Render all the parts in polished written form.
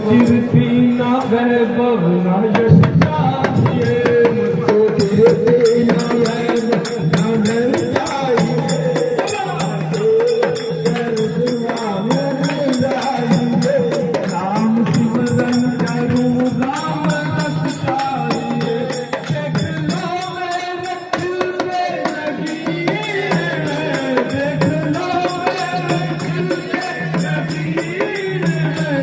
कीर्ति ना वैभव ना यश चाहिए, मुझको कीर्ति ना वैभव ना धन चाहिए, राम सिमरन करूं राम रस चाहिए, देख लो मेरे दिल में लकीर है, देख लो मेरे दिल में लकीर है,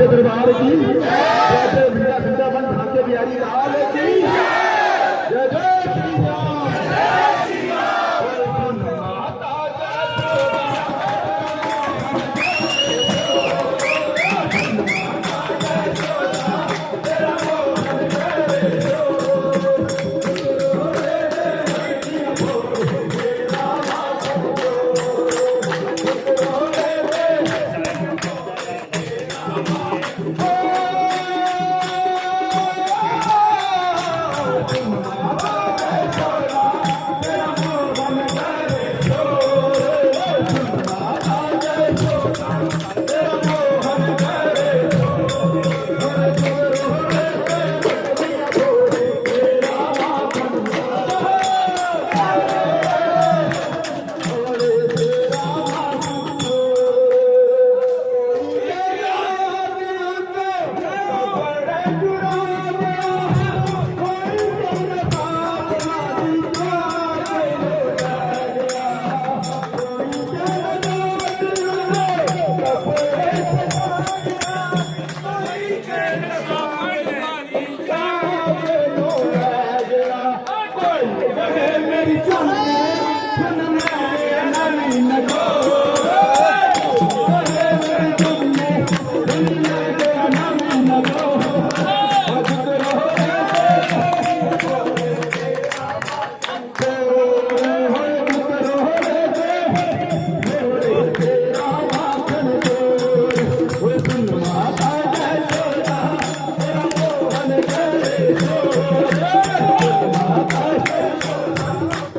दरबार की वृंदावन ढाके बिहारी लाल की जय जय श्री राम।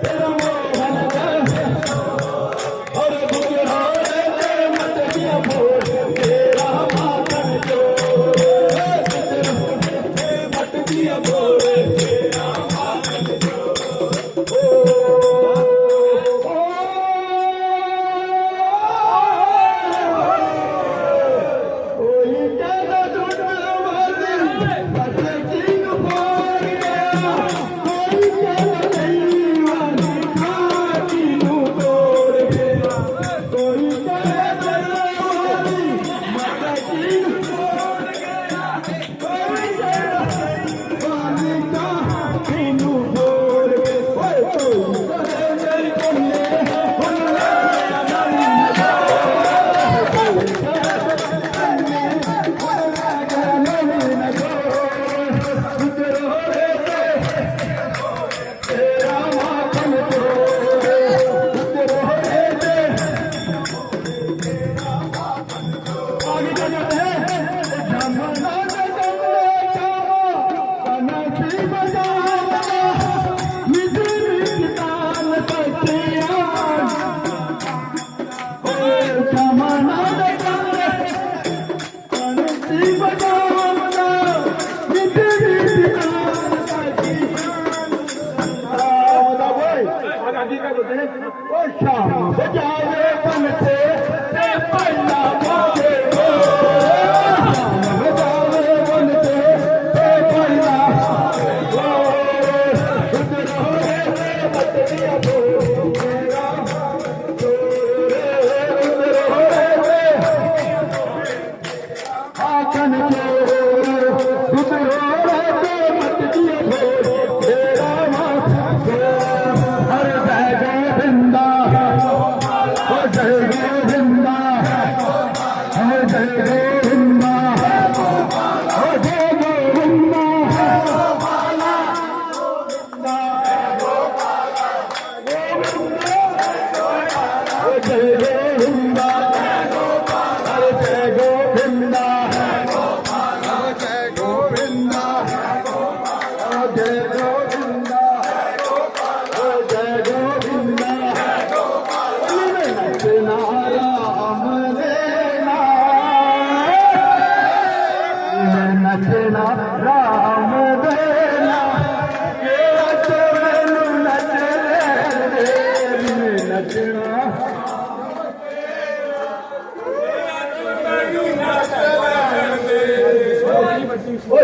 तेरा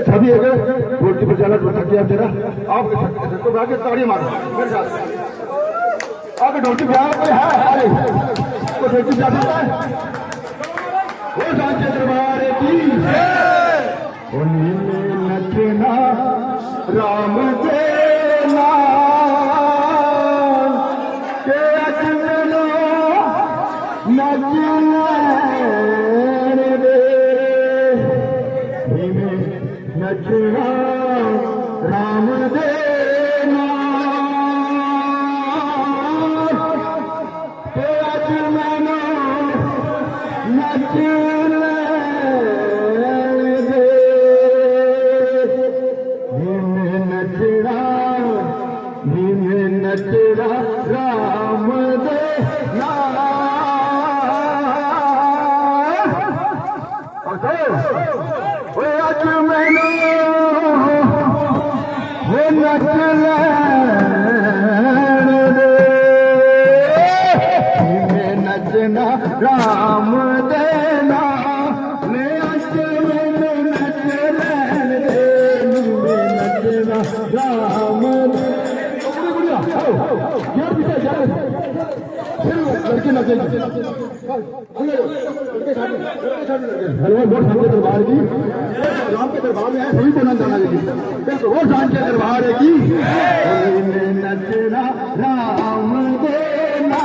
छवि है गोलकीपर जाना तो थक गया तेरा आप तो आगे ताड़ी मारो मेरे साथ आगे ढोलकी बिहार कोई है तो ढोलकी बजा देता है वो सांचे दरबार की नचना राम देना के अजनो नचना नचना राम देना के अजनो नचना नचना राम देना आज मैंने वो नचना राम देना नचना राम लड़के नचेंगे दरबार की राम के दरबार में है सभी को नंद आना देगी बिल्कुल वो शान के दरबार है की नचना राम देना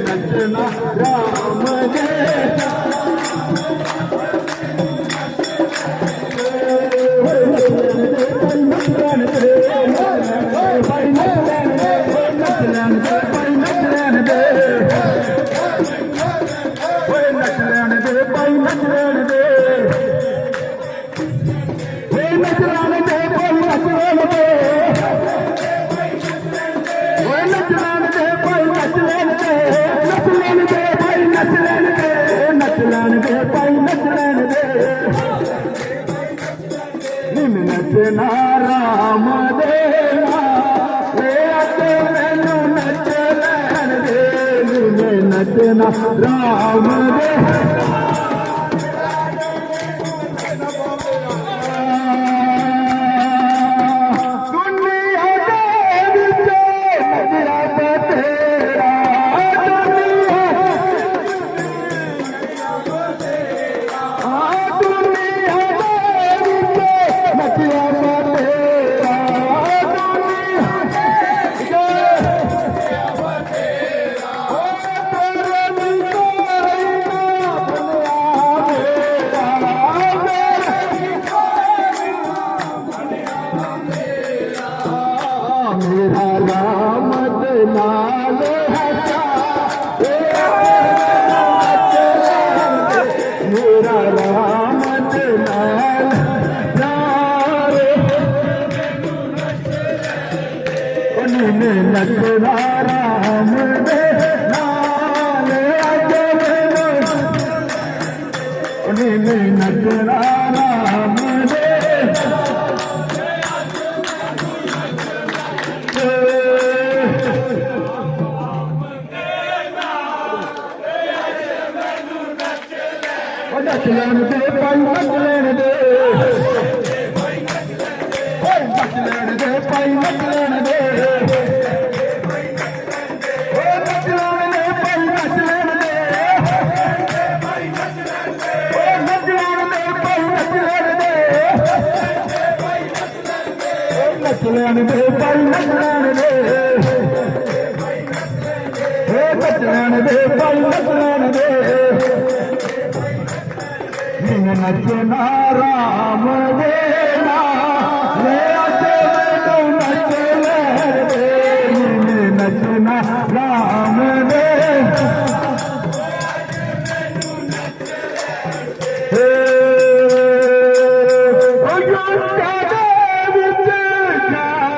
नचना राम देना नचना राम देना मैनू नच लैन दे नचना राम देना मेरा राम नाल हसा मेरा राम दे नाल यारे उन्हें नचना राम दे नाल अज उन्हें नचना राम दे नच लेन दे भाई नच लेन दे नच लेन दे भाई नच लेन दे नच लेन दे भाई नच लेन दे नच लेन दे भाई नच लेन दे नच लेन दे भाई नच लेन दे नच लेन दे भाई नच लेन दे नचना राम देना ले आते मैनू नच लहर दे नचना राम दे ओ